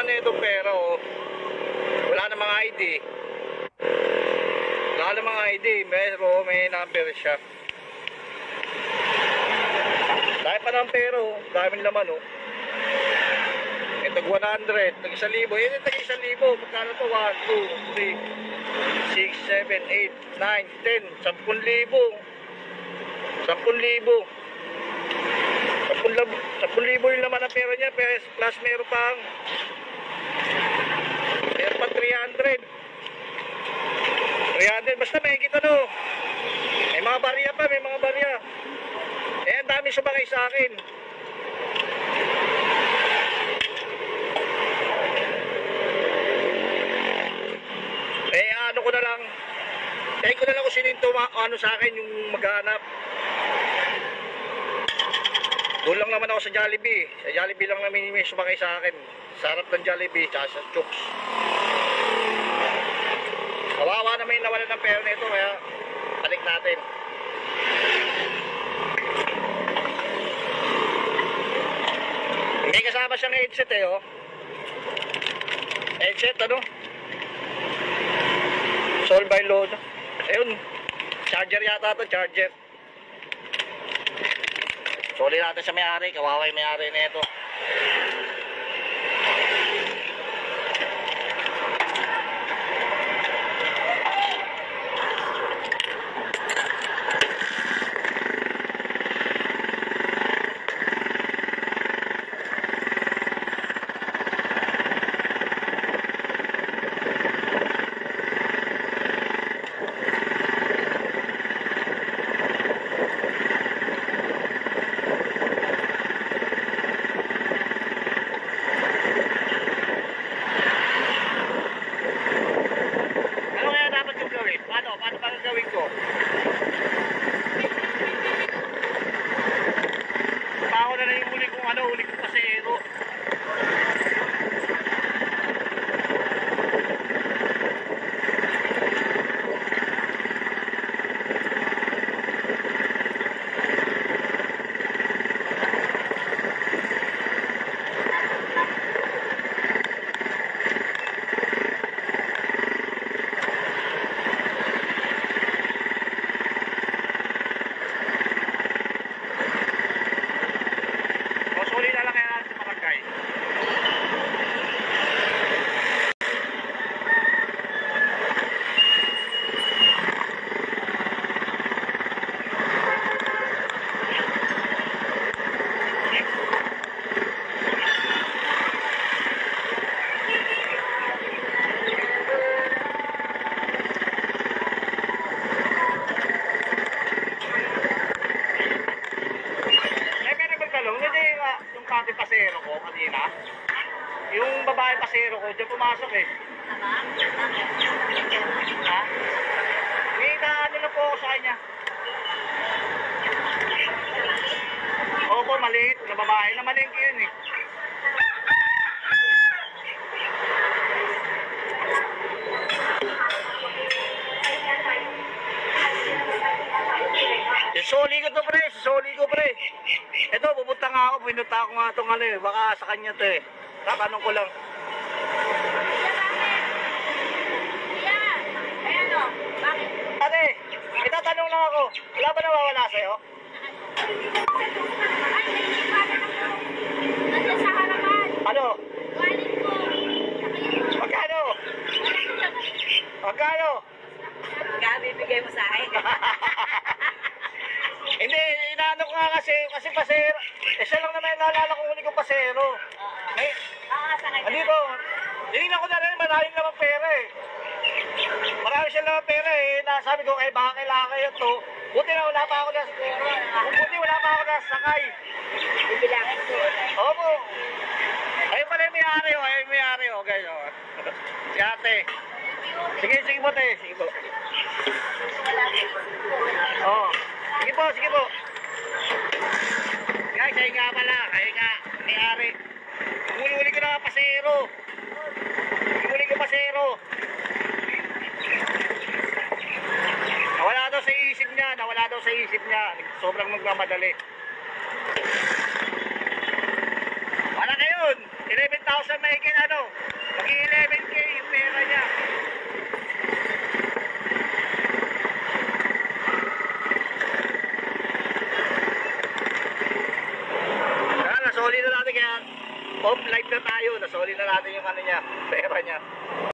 naman na itong pera, oh. Wala namang ID. Wala namang ID. May number siya. Dahil pa ng pera, oh. Daming laman, oh. Tag 100, tag 1,000. Yan yung tag 1,000. Magkano to? 1, 2, 3, 6, 7, 8, 9, 10, 10,000. 10,000 yung laman ng pera niya. Plus meron pang 300. Basta may kita, no? May mga barya pa, may mga barya. Eh, ang dami sumakay sa akin. Ano ko na lang, tayo ko na lang kung sino yung ano sa akin, yung maghanap. Doon lang naman ako sa Jollibee. Sa Jollibee lang namin may sumakay sa akin. Sa harap ng Jollibee, tsaka sa Chooks. Kawawa naman yung nawalan ng pera nito, kaya balik natin. May kasama siyang headset, eh, oh. Headset, ano? Sold by load. Ayun. Charger yata ito, charger. Soli natin sa may-ari. Kawawa yung may-ari na ito. Paano ba gagawin ko? Ako na lang yung huli kong pasero. Yung pasero ko kanina, yung babae pasero ko, dyan pumasok, eh. Ha? May ano lang po ako sa kanya. Opo, maliit na babae na malingki yun, eh. Sisoli ko, pre. Ito, pupunta nga ako. Pinunta ko nga itong ano, eh. Baka sa kanya to, eh. Tatanong ko lang. Ate, itatanong lang ako. Wala ba nawawala sa'yo? Nandiyan sa harapan. Ano? Wallet ko. Magkano? Magkano? Kaya bibigay mo sa akin. Hindi, inaano ko nga kasi pasero. Siya lang naman yung naalala kong huli kong pasero. Ay, Sa kanya. andito, hinignan ko na rin, maraming naman pera, eh. Marami siya naman pera, eh. Nasabi ko, baka kailangan kayo to. Buti na wala pa ako na, kung buti wala pa ako nasakay. Bibilangin ko. Opo. Ayun pala yung may-ari, oh. Ayun yung may-ari, oh. Ganyan, oh. Si ate. Sige po, te. Sige po. Oh. Sige po. Guys, ayun nga pala. Ayun nga, may-ari. Huli ko na pasero. Huli ko pasero. Nawala daw sa isip niya. Sobrang magmamadali. Wala ngayon. 11,000 na magiging ano, magiging 11K yung pera niya. Kaya nasoli na natin kaya off live na tayo, nasoli na natin yung ano niya, pera niya.